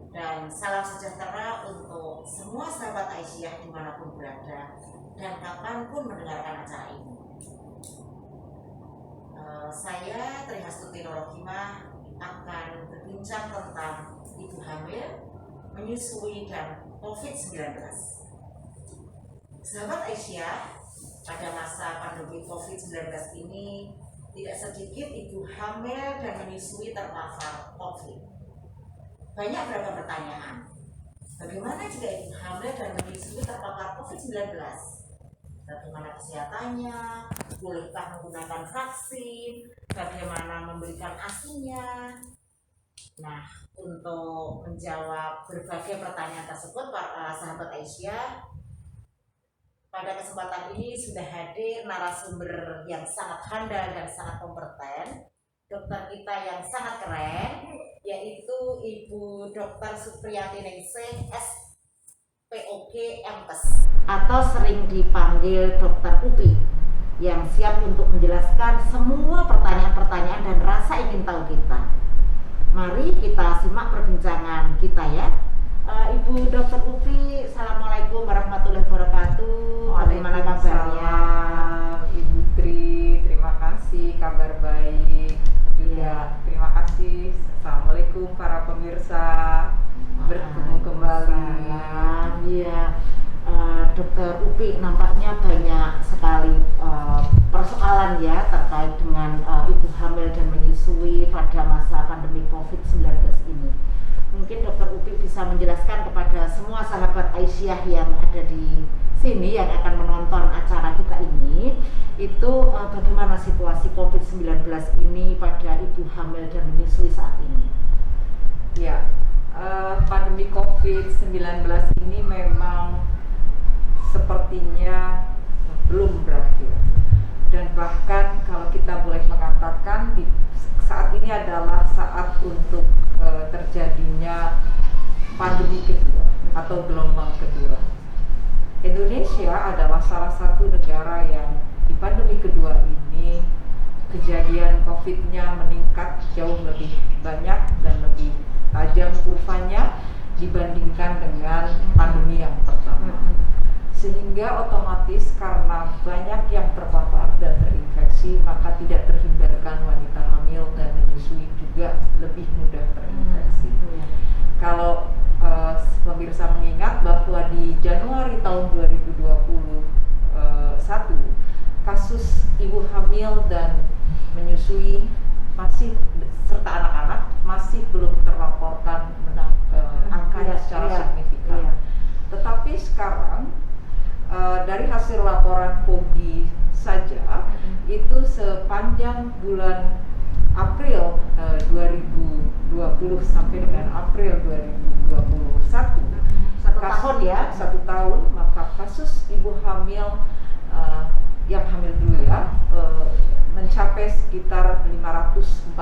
Dan salam sejahtera untuk semua sahabat Aisyah dimanapun berada dan kapanpun mendengarkan acara ini. Saya Tri Hastuti Norokimah akan berbincang tentang ibu hamil, menyusui, dan COVID-19. Sahabat Aisyah, pada masa pandemi COVID-19 ini tidak sedikit ibu hamil dan menyusui terpapar COVID. Banyak beragam pertanyaan. Bagaimana jika ibu hamil dan menyusui terpapar COVID-19? Bagaimana kesehatannya? Bolehkah menggunakan vaksin? Bagaimana memberikan ASInya? Nah, untuk menjawab berbagai pertanyaan tersebut, para sahabat Aisyah, pada kesempatan ini sudah hadir narasumber yang sangat handal dan sangat kompeten, dokter kita yang sangat keren, yaitu Ibu Dr. Supriyati Ningsih, SPOG MPes, atau sering dipanggil Dokter Upi, yang siap untuk menjelaskan semua pertanyaan-pertanyaan dan rasa ingin tahu kita. Mari kita simak perbincangan kita ya. Ibu Dr. Upi, Assalamualaikum warahmatullahi wabarakatuh. Bagaimana kabarnya? Ibu Tri, terima kasih, kabar baik juga. Terima kasih. Assalamualaikum para pemirsa, bertemu kembali. Iya, Dokter Upi, nampaknya banyak sekali persoalan ya terkait dengan ibu hamil dan menyusui pada masa pandemi COVID-19 ini. Mungkin Dokter Upi bisa menjelaskan kepada semua sahabat Aisyah yang ada di sini yang akan menonton acara kita ini, itu bagaimana situasi COVID-19 ini pada ibu hamil dan menyusui saat ini. Ya, pandemi COVID-19 ini memang sepertinya belum berakhir, dan bahkan kalau kita boleh mengatakan saat ini adalah saat untuk terjadinya pandemi kedua atau gelombang kedua. Indonesia adalah salah satu negara yang di pandemi kedua ini kejadian COVID-nya meningkat jauh lebih banyak dan lebih tajam kurvanya dibandingkan dengan pandemi yang pertama. Sehingga otomatis karena banyak yang terpapar dan terinfeksi, maka tidak terhindarkan wanita hamil dan menyusui juga lebih mudah terinfeksi. Kalau pemirsa mengingat bahwa di Januari tahun 2021 kasus ibu hamil dan menyusui masih serta anak-anak masih belum terlaporkan angkanya secara signifikan. Tetapi sekarang dari hasil laporan POGI saja itu sepanjang bulan April 2020 sampai dengan April 2021 satu tahun, maka kasus ibu hamil yang hamil dulu ya mencapai sekitar 541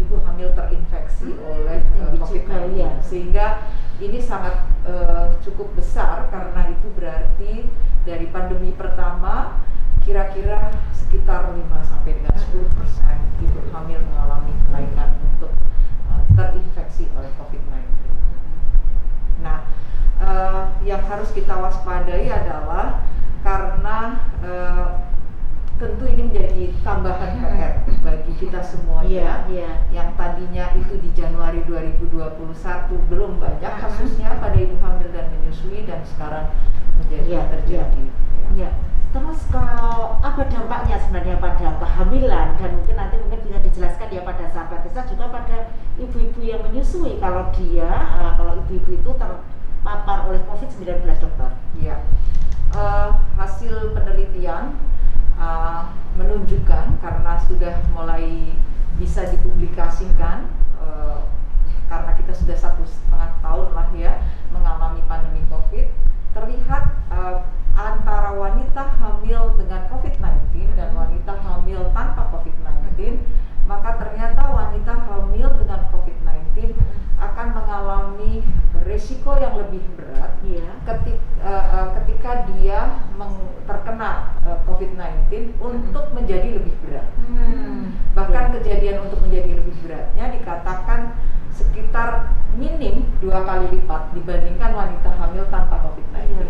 ibu hamil terinfeksi oleh COVID-19, sehingga ini sangat cukup besar karena itu berarti dari pandemi pertama kira-kira sekitar 5 sampai dengan 10% ibu hamil mengalami kenaikan untuk terinfeksi oleh COVID-19. Nah, yang harus kita waspadai adalah karena tentu ini menjadi tambahan PR bagi kita semuanya yang tadinya itu di Januari 2021 belum banyak kasusnya pada ibu hamil dan menyusui, dan sekarang menjadi terjadi. Terus kalau apa dampaknya sebenarnya pada kehamilan, dan mungkin bisa dijelaskan ya pada sahabat kita juga pada ibu-ibu yang menyusui kalau ibu-ibu itu terpapar oleh COVID-19, dokter. Hasil penelitian menunjukkan, karena sudah mulai bisa dipublikasikan karena kita sudah 1,5 tahun lah ya mengalami pandemi COVID, terlihat antara wanita hamil dengan COVID-19 dan wanita hamil tanpa COVID-19, maka ternyata wanita hamil dengan COVID-19 akan mengalami risiko yang lebih berat ketika dia terkena COVID-19 untuk menjadi lebih berat. Bahkan kejadian untuk menjadi lebih beratnya dikatakan sekitar minim 2 kali lipat dibandingkan wanita hamil tanpa COVID-19.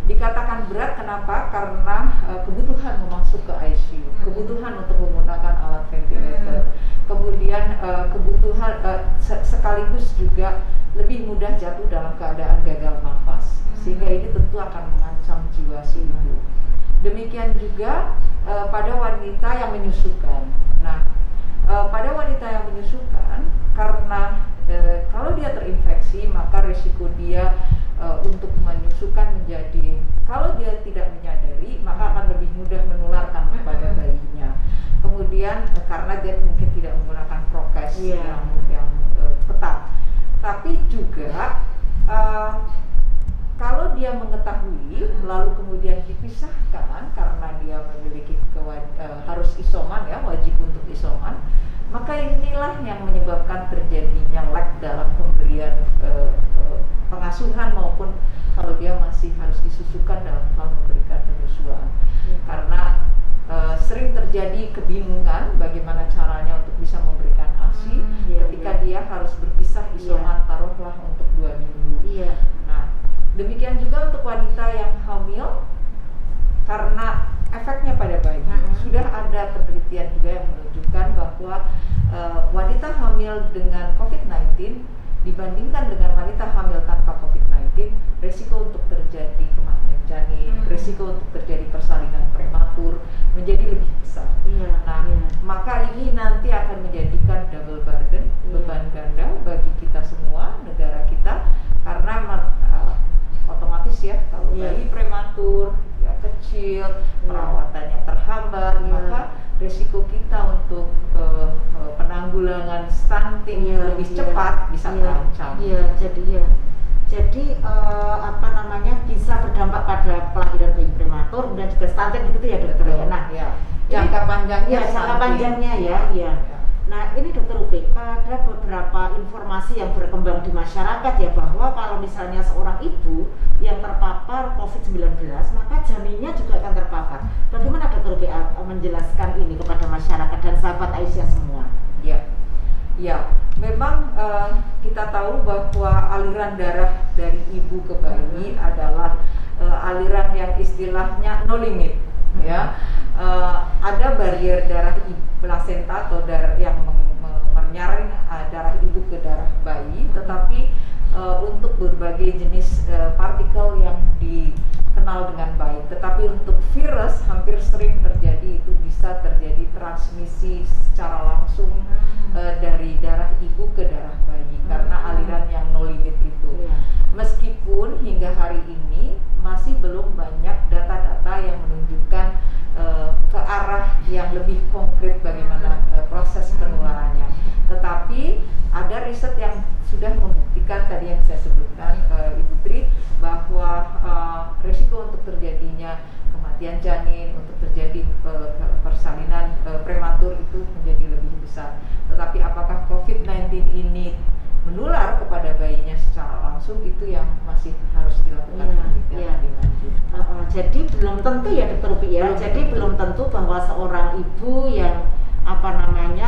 Dikatakan berat kenapa? Karena kebutuhan memasuk ke ICU, kebutuhan untuk menggunakan alat ventilator, kemudian kebutuhan sekaligus juga lebih mudah jatuh dalam keadaan gagal nafas, sehingga ini tentu akan mengancam jiwa si ibu. Demikian juga pada wanita yang menyusukan. Nah, pada wanita yang menyusukan, karena kalau dia terinfeksi, maka risiko dia untuk menyusukan menjadi, kalau dia tidak menyadari, maka akan lebih mudah menularkan kepada bayinya. Kemudian karena dia mungkin tidak menggunakan prokes yang ketat. Tapi juga kalau dia mengetahui lalu kemudian dipisahkan karena dia memiliki harus isoman ya, wajib untuk isoman, maka inilah yang menyebabkan terjadinya lag dalam pemberian pengasuhan maupun kalau dia masih harus disusukan dalam hal memberikan penyusuan. Karena sering terjadi kebingungan bagaimana caranya untuk bisa memberikan ASI ketika dia harus berpisah isoman taruhlah untuk 2 minggu. Nah, demikian juga untuk wanita yang hamil, karena efeknya pada bayi. Sudah ada penelitian juga yang menunjukkan bahwa wanita hamil dengan COVID-19 dibandingkan dengan wanita hamil tanpa COVID-19, resiko untuk terjadi kematian janin, resiko untuk terjadi persalinan prematur menjadi lebih besar. Maka ini nanti akan menjadikan double burden, beban ganda bagi kita semua, negara kita, karena otomatis ya, kalau bayi prematur, ya kecil, perawatannya terhambat, maka risiko kita untuk penanggulangan stunting lebih cepat bisa terancam. Jadi apa namanya, bisa berdampak pada kelahiran bayi prematur dan juga stunting begitu ya dokter ya. Nah, jangka panjangnya jangka panjangnya ya. Nah, ini dokter Upi, ada beberapa informasi yang berkembang di masyarakat ya, bahwa kalau misalnya seorang ibu yang terpapar COVID-19, maka janinnya juga akan terpapar. Bagaimana dokter Upi menjelaskan ini kepada masyarakat dan sahabat Aisyah semua? Ya, memang kita tahu bahwa aliran darah dari ibu ke bayi adalah aliran yang istilahnya no limit, ya. Ada barrier darah plasenta atau darah yang menyaring darah ibu ke darah bayi, tetapi untuk berbagai jenis partikel yang dikenal dengan baik. Tetapi untuk virus hampir sering terjadi, itu bisa terjadi transmisi secara langsung dari darah ibu ke darah bayi karena aliran yang no limit itu. Meskipun hingga hari ini masih belum banyak data-data yang menunjukkan ke arah yang lebih konkret bagaimana proses penularannya. Tetapi ada riset yang sudah membuktikan tadi yang saya sebutkan, Ibu Tri, bahwa risiko untuk terjadinya kematian janin, untuk terjadi persalinan prematur itu menjadi lebih besar. Tetapi apakah COVID-19 ini menular kepada bayinya secara langsung, itu yang masih harus dilakukan penelitian lebih lanjut. Jadi belum tentu ya dokter Upi ya. Jadi belum tentu bahwa seorang ibu yang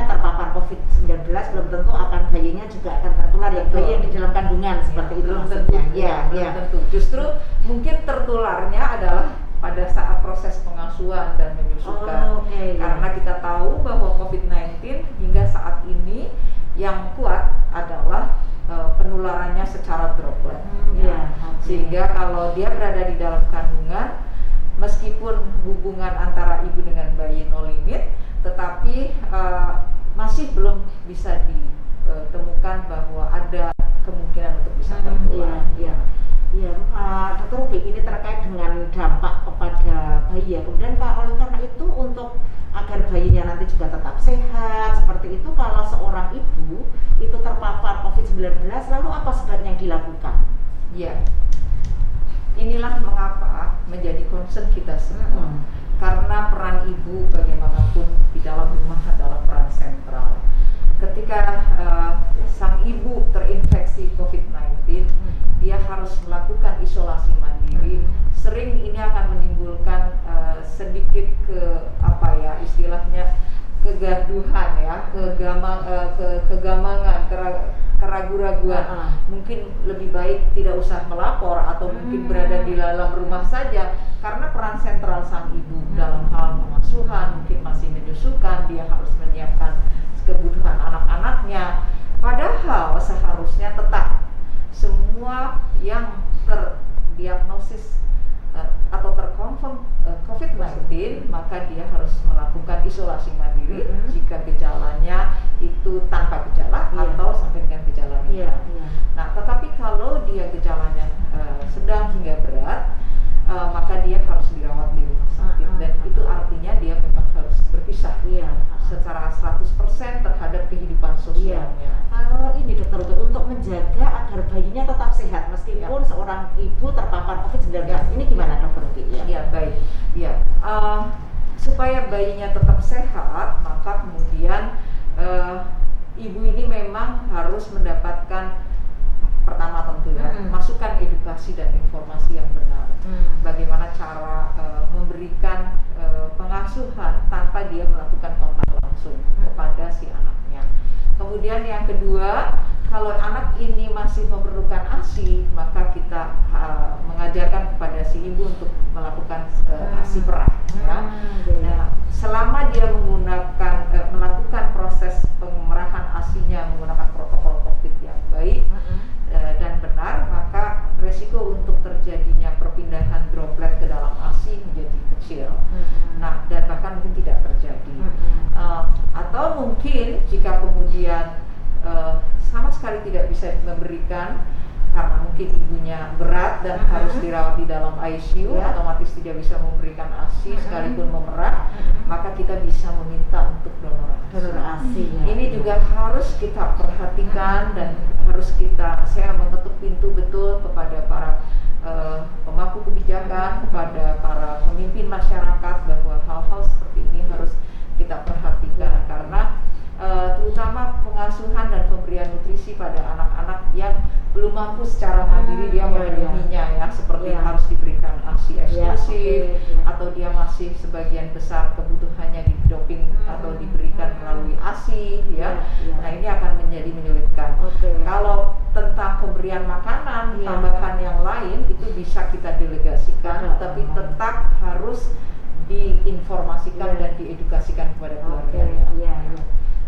terpapar COVID-19 belum tentu akan bayinya juga akan tertular, yang bayi yang di dalam kandungan seperti itu maksudnya. Belum tentu. Justru mungkin tertularnya adalah pada saat proses pengasuhan dan menyusukan. Karena kita tahu bahwa COVID-19 hingga saat ini yang kuat adalah penularannya secara droplet. Sehingga kalau dia berada di dalam kandungan, meskipun hubungan antara ibu dengan bayi no limit, tetapi masih belum bisa ditemukan bahwa ada kemungkinan untuk bisa tertular. Dokter Upi, ini terkait dengan dampak kepada bayi ya. Kemudian oleh karena itu, untuk agar bayinya nanti juga tetap sehat seperti itu, kalau seorang ibu itu terpapar COVID-19, lalu apa sebaiknya yang dilakukan? Inilah mengapa menjadi concern kita semua. Karena peran ibu bagaimanapun di dalam rumah adalah peran sentral. Ketika sang ibu terinfeksi COVID-19, dia harus melakukan isolasi mandiri. Sering ini akan menimbulkan sedikit istilahnya kegaduhan ya, kegamangan keraguan-raguan, mungkin lebih baik tidak usah melapor atau mungkin berada di dalam rumah saja, karena peran sentral sang ibu dalam hal pengasuhan, mungkin masih menyusukan, dia harus menyiapkan kebutuhan anak-anaknya. Padahal seharusnya tetap semua yang terdiagnosis atau terkonfirm COVID-19, maka dia harus melakukan isolasi mandiri jika gejalanya itu tanpa gejala atau sampai dengan gejala ringan. Nah, tetapi kalau dia gejalanya sedang hingga berat, maka dia harus dirawat di rumah sakit, dan itu artinya dia memang harus berpisah secara 100% terhadap kehidupan sosialnya. Kalau ini Dokter Uke, untuk menjaga agar bayinya tetap sehat meskipun seorang ibu terpapar COVID-19, ini gimana Dokter Uke? Iya, baik. Ya, supaya bayinya tetap sehat, maka kemudian ibu ini memang harus mendapatkan pertama tentunya masukan edukasi dan informasi yang benar. Bagaimana cara memberikan pengasuhan tanpa dia melakukan kontak langsung kepada si anaknya. Kemudian yang kedua, kalau anak ini masih memerlukan ASI, maka kita mengajarkan kepada si ibu untuk melakukan ASI perah. Nah, selama dia melakukan proses pemerahan ASInya menggunakan protokol COVID yang baik dan benar, maka resiko untuk terjadinya perpindahan droplet ke dalam ASI menjadi kecil. Nah, dan bahkan mungkin tidak terjadi. Atau mungkin jika kemudian sama sekali tidak bisa memberikan karena mungkin ibunya berat dan harus dirawat di dalam ICU, otomatis tidak bisa memberikan ASI sekalipun memerah, maka kita bisa meminta untuk donor ASI. Ini juga harus kita perhatikan dan harus saya mengetuk pintu betul kepada para pemangku kebijakan, kepada para pemimpin masyarakat, bahwa hal-hal seperti ini harus kita perhatikan, karena terutama pengasuhan dan pemberian nutrisi pada anak-anak yang belum mampu secara mandiri dia memenuhinya, ya, seperti harus diberikan ASI eksklusif, atau dia masih sebagian besar kebutuhannya didoping atau diberikan melalui ASI, Nah, ini akan menjadi menyulitkan. Kalau tentang pemberian makanan tambahan yang lain itu bisa kita delegasikan, tapi tetap harus diinformasikan dan diedukasikan kepada keluarganya.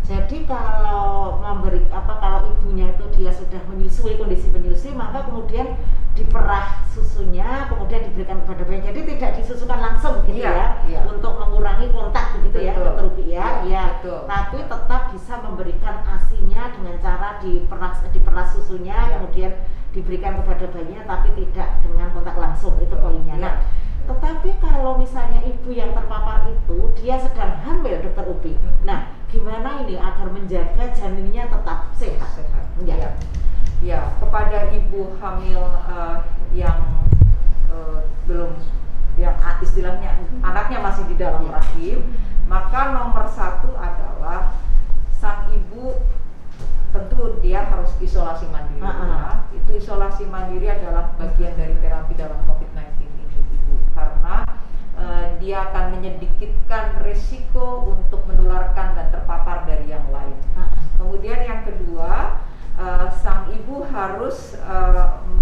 Jadi kalau kalau ibunya itu dia sudah menyusui, kondisi menyusui, maka kemudian diperah susunya, kemudian diberikan kepada bayi. Jadi tidak disusukan langsung gitu untuk mengurangi kontak begitu Dokter Uke Tapi tetap bisa memberikan ASI-nya dengan cara diperah susunya, kemudian diberikan kepada bayinya, tapi tidak dengan kontak langsung, itu poinnya. Nah, tetapi kalau misalnya ibu yang terpapar itu dia sedang hamil Dokter Uke, nah gimana ini agar menjaga janinnya tetap sehat? Ya, kepada ibu hamil yang belum, yang istilahnya anaknya masih di dalam rahim, maka nomor satu adalah sang ibu tentu dia harus isolasi mandiri. Itu isolasi mandiri adalah bagian dari terapi dalam COVID-19 ini, ibu, karena dia akan menyedikitkan risiko untuk menularkan dan terpapar dari yang lain. Kemudian yang kedua, sang ibu harus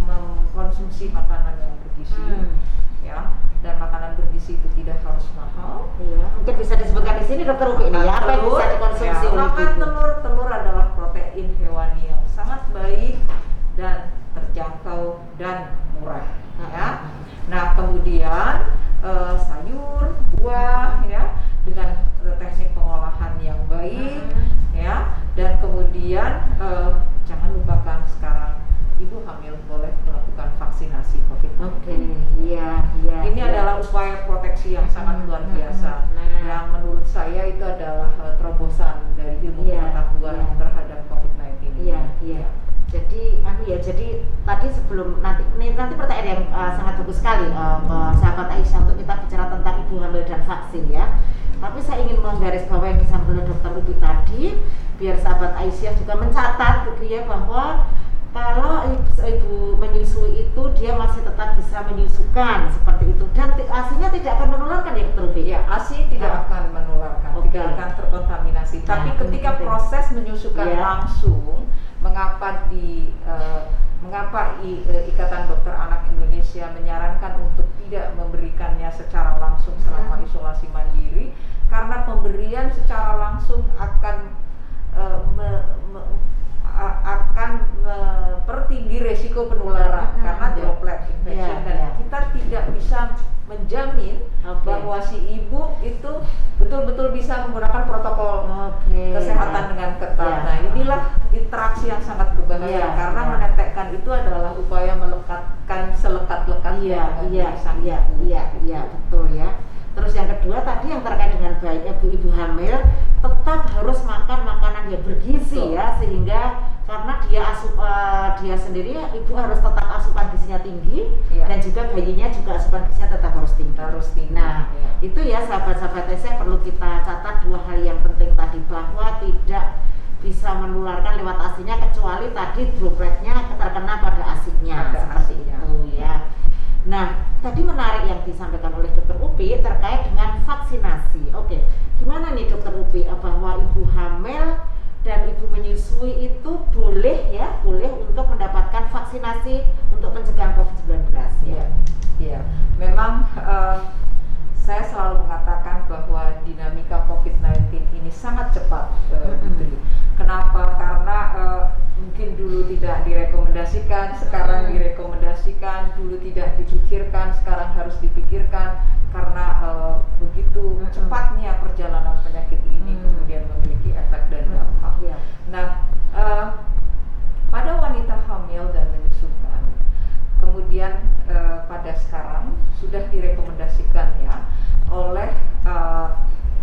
mengkonsumsi makanan yang bergizi, dan makanan bergizi itu tidak harus mahal. Mungkin bisa disebutkan di sini Dokter Uke ini apa yang bisa dikonsumsi oleh makan ibu? Telur adalah protein hewani yang sangat baik dan terjangkau dan murah. Nah, kemudian sayur, buah, dengan teknik pengolahan yang baik, dan kemudian jangan lupakan sekarang ibu hamil boleh melakukan vaksinasi COVID-19. Ini adalah upaya proteksi yang sangat luar biasa, yang menurut saya itu adalah terobosan dari ilmu pengetahuan terhadap COVID-19. Jadi tadi sebelum nanti pertanyaan yang sangat bagus sekali sahabat Aisyah, untuk kita bicara tentang ibu hamil dan vaksin Tapi saya ingin menggarisbawahi yang disampaikan oleh Dokter Uke tadi, biar sahabat Aisyah juga mencatat bahwa kalau ibu menyusui itu dia masih tetap bisa menyusukan seperti itu, dan ASI-nya tidak akan menularkan Dokter Uke. ASI tidak akan menularkan, tidak akan terkontaminasi. Tapi ketika proses menyusukan langsung, mengapa Ikatan Dokter Anak Indonesia menyarankan untuk tidak memberikannya secara langsung selama isolasi mandiri, karena pemberian secara langsung akan mempertinggi resiko penularan karena droplet infection, dan kita tidak bisa menjamin bahwa si ibu itu betul-betul bisa menggunakan protokol kesehatan dengan ketat. Nah, inilah interaksi yang sangat berbahaya karena menetekkan itu adalah upaya melekatkan selekat-lekatnya. Iya, betul ya. Terus yang kedua tadi yang terkait dengan ibu hamil tetap harus makan makanan yang bergizi ya, sehingga karena dia sendiri ibu harus tetap asupan gizinya tinggi dan juga bayinya juga asupan gizinya tetap harus tinggi. Nah, itu ya sahabat-sahabat saya perlu kita catat dua hal yang penting tadi, bahwa tidak bisa menularkan lewat asinya kecuali tadi dropletnya terkena pada asinya. Itu ya. Nah, tadi menarik yang disampaikan oleh Dr. Upi terkait dengan vaksinasi. Oke, gimana nih Dr. Upi, bahwa ibu hamil dan ibu menyusui itu boleh untuk mendapatkan vaksinasi untuk pencegahan COVID-19 ya? Iya, memang saya selalu mengatakan bahwa dinamika COVID-19 ini sangat cepat, Putri. Kenapa? Karena mungkin dulu tidak direkomendasikan, sekarang direkomendasikan, dulu tidak dipikirkan, sekarang harus dipikirkan, karena begitu cepatnya perjalanan penyakit ini kemudian memiliki efek dan dampak. Nah, pada wanita hamil dan menyusukan, kemudian pada sekarang sudah direkomendasikan ya oleh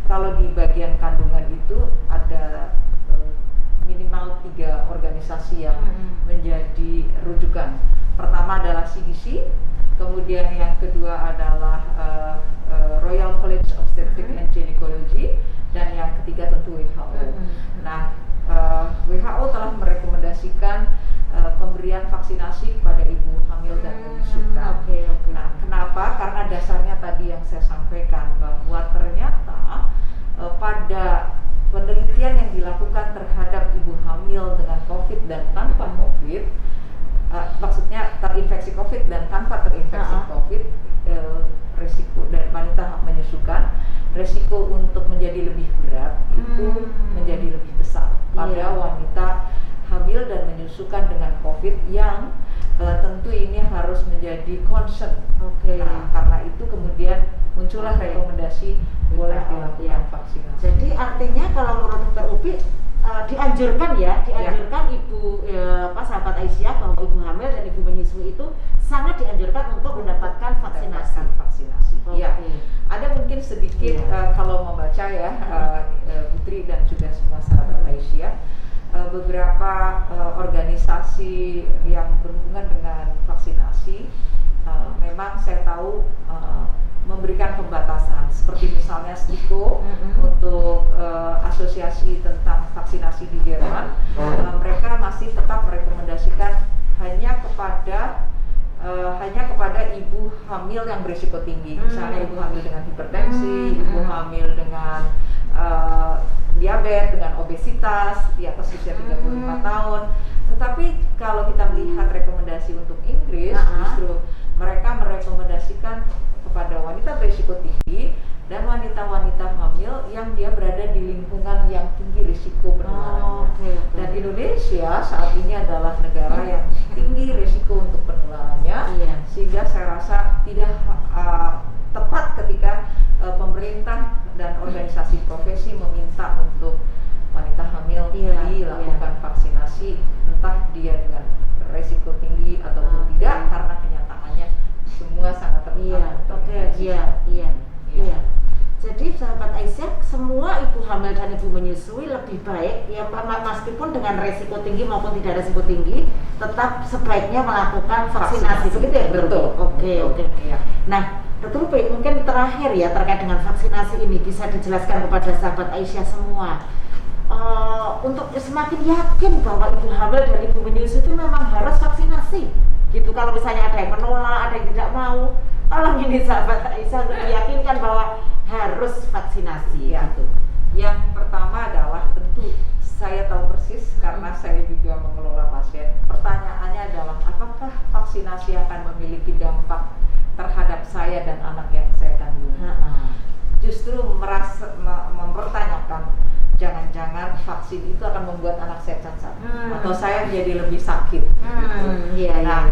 kalau di bagian kandungan itu ada minimal 3 organisasi yang menjadi rujukan. Pertama adalah CDC, kemudian yang kedua adalah Royal College of Obstetrics and Gynecology, dan yang ketiga tentu WHO. Nah, WHO telah merekomendasikan pemberian vaksinasi kepada ibu hamil dan menyusukan. Nah, kenapa? Karena dasarnya tadi yang saya sampaikan, bahwa ternyata pada penelitian yang dilakukan terhadap ibu hamil dengan COVID dan tanpa COVID, maksudnya terinfeksi COVID dan tanpa terinfeksi COVID, resiko dan wanita menyusukan, resiko untuk menjadi lebih berat itu menjadi lebih besar pada wanita hamil dan menyusukan dengan COVID, yang tentu ini harus menjadi concern. Nah, karena itu kemudian muncullah rekomendasi boleh dilakukan vaksinasi. Jadi artinya kalau menurut Dr. Upi dianjurkan ibu sahabat Aisyah, bahwa ibu hamil dan ibu menyusui itu sangat dianjurkan untuk mendapatkan vaksinasi. Ya, ada mungkin sedikit kalau membaca ya Putri dan juga semua sahabat Aisyah, beberapa organisasi yang berhubungan dengan vaksinasi memang saya tahu memberikan pembatasan, seperti misalnya STIKO untuk asosiasi tentang vaksinasi di Jerman, mereka masih tetap merekomendasikan hanya kepada ibu hamil yang berisiko tinggi, misalnya ibu hamil dengan hipertensi, ibu hamil dengan diabetes, dengan obesitas di atas usia 35 tahun. Tetapi kalau kita melihat rekomendasi untuk Inggris, justru mereka merekomendasikan kepada wanita berisiko tinggi dan wanita-wanita hamil yang dia berada di lingkungan yang tinggi risiko penularannya. Dan Indonesia saat ini adalah negara yang tinggi risiko untuk penularannya, sehingga saya rasa tidak tepat ketika pemerintah dan organisasi profesi meminta untuk wanita hamil dilakukan vaksinasi, entah dia dengan resiko tinggi ataupun tidak, karena kenyataannya semua sangat terpapar. Jadi sahabat Aisyah, semua ibu hamil dan ibu menyusui lebih baik ya, meskipun dengan resiko tinggi maupun tidak resiko tinggi, tetap sebaiknya melakukan vaksinasi. Begitu ya? Betul. Oke. Nah, Dr. Upi, mungkin terakhir ya terkait dengan vaksinasi ini bisa dijelaskan kepada sahabat Aisyah semua, untuk semakin yakin bahwa ibu hamil dan ibu menyusui itu memang harus vaksinasi gitu. Kalau misalnya ada yang menolak, ada yang tidak mau, tolong ini sahabat Aisyah untuk meyakinkan bahwa harus vaksinasi gitu. Yang pertama adalah tentu saya tahu persis analisis karena saya juga mengelola pasien. Pertanyaannya adalah apakah vaksinasi akan memiliki dampak terhadap saya dan anak yang saya kandung? Justru mempertanyakan jangan-jangan vaksin itu akan membuat anak saya cacat atau saya menjadi lebih sakit. Nah,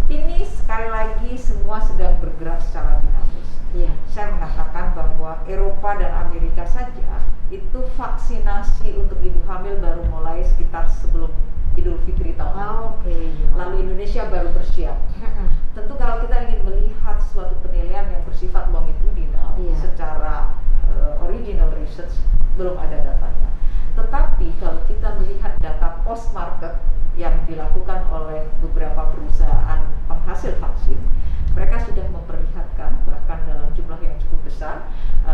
ini sekali lagi semua sedang bergerak secara dinamis. Saya mengatakan bahwa Eropa dan Amerika saja itu vaksinasi untuk ibu hamil baru mulai sekitar sebelum Idul Fitri tahun ini. Lalu Indonesia baru bersiap. Tentu kalau kita ingin melihat suatu penilaian yang bersifat longitudinal secara original research belum ada datanya. Tetapi kalau kita melihat data post market yang dilakukan oleh beberapa perusahaan penghasil vaksin, mereka sudah memperlihatkan bahkan dalam jumlah yang cukup besar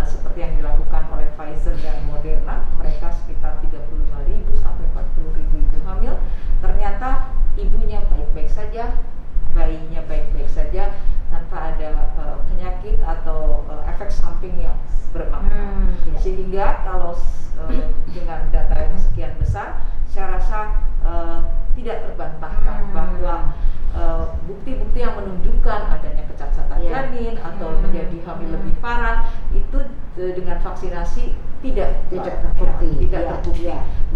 seperti yang dilakukan oleh Pfizer dan Moderna, mereka sekitar 35.000 sampai 40.000 ibu hamil, ternyata ibunya baik-baik saja, bayinya baik-baik saja tanpa ada penyakit atau efek samping yang bermakna. Sehingga kalau dengan data yang sekian besar, saya rasa tidak terbantahkan bahwa bukti-bukti yang menunjukkan adanya kecacatan janin atau menjadi hamil lebih parah itu dengan vaksinasi tidak terbukti.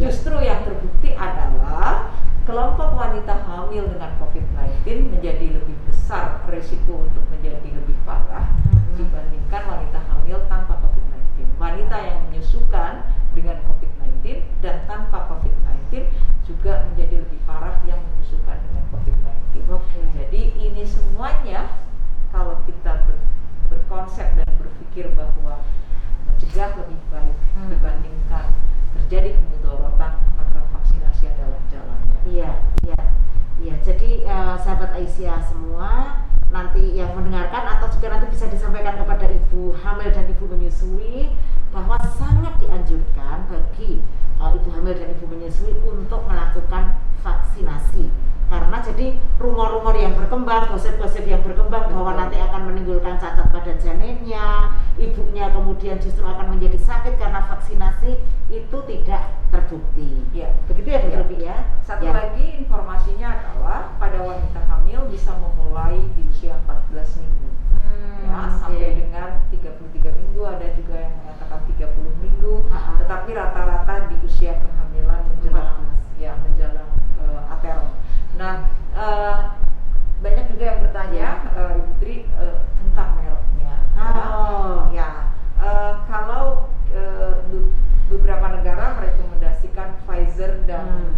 Justru yang terbukti adalah kelompok wanita hamil dengan COVID-19 menjadi lebih besar resiko untuk menjadi lebih parah dibandingkan wanita hamil tanpa COVID-19. Wanita yang menyusukan dengan COVID-19 dan tanpa COVID-19 juga menjadi lebih parah yang menyusukan dengan COVID-19. Jadi ini semuanya kalau kita berkonsep dan berpikir bahwa mencegah lebih baik dibandingkan terjadi kemudorotan, maka vaksinasi adalah jalannya. Iya. Jadi sahabat Aisyah semua nanti yang mendengarkan atau juga nanti bisa disampaikan kepada ibu hamil dan ibu menyusui bahwa sangat dianjurkan bagi ibu hamil dan ibu menyusui untuk melakukan vaksinasi. Karena jadi rumor-rumor yang berkembang, gosip-gosip yang berkembang bahwa nanti akan menimbulkan cacat pada janinnya, ibunya kemudian justru akan menjadi sakit karena vaksinasi, itu tidak terbukti. Begitu ya Dokter Upi ya. Satu lagi informasinya adalah pada wanita hamil bisa memulai di usia 14 minggu. Sampai dengan 33 minggu, ada juga yang mengatakan 30 minggu. Tetapi rata-rata di usia kehamilan menjelang aterm. Nah, banyak juga yang bertanya, Ibu Tri, tentang mereknya. Kalau beberapa negara merekomendasikan Pfizer dan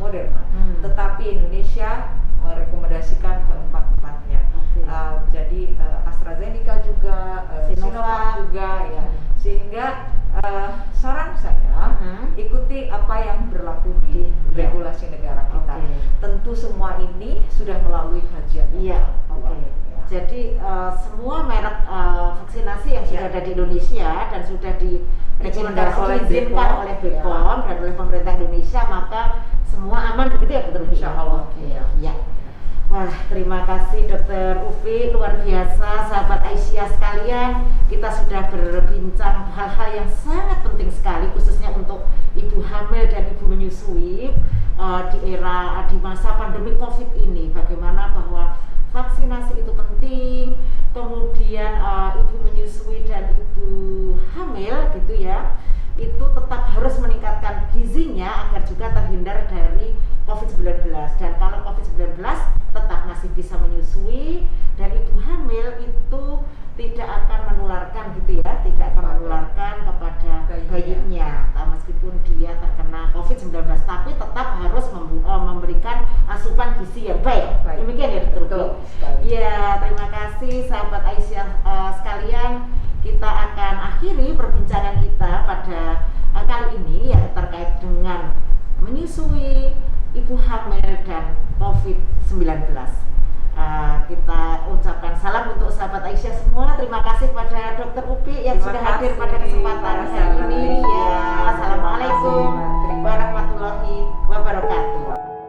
Moderna, tetapi Indonesia merekomendasikan keempat-empatnya. Jadi AstraZeneca juga, Sinovac juga, ya. Sehingga saran saya ikuti apa yang berlaku di regulasi negara kita. Tentu semua ini sudah melalui kajian. Jadi semua merek vaksinasi yang sudah ada di Indonesia dan sudah diizinkan oleh BPOM dan oleh pemerintah Indonesia, maka semua aman, begitu ya Dokter Upi? Insya Allah. Wah, terima kasih Dokter Upi, luar biasa. Sahabat Aisyah sekalian, kita sudah berbincang hal-hal yang sangat penting sekali, khususnya untuk ibu hamil dan ibu menyusui di masa pandemi COVID ini. Bagaimana bahwa vaksinasi itu penting, kemudian ibu menyusui dan ibu hamil gitu ya, itu tetap harus meningkatkan gizinya agar juga terhindar dari COVID-19. Dan kalau COVID-19 tetap masih bisa menyusui, dan ibu hamil itu tidak akan menularkan gitu ya, tidak akan menularkan kepada bayinya meskipun dia terkena COVID-19, tapi tetap harus memberikan asupan gizi yang baik. Demikian ya Dokter Upi. Ya, terima kasih sahabat Aisyah sekalian. Kita akan akhiri perbincangan kita pada kali ini yang terkait dengan menyusui, ibu hamil dan COVID-19. Kita ucapkan salam untuk sahabat Aisyah semua. Terima kasih pada Dokter Upi yang sudah hadir pada kesempatan hari ini. Assalamualaikum warahmatullahi wabarakatuh.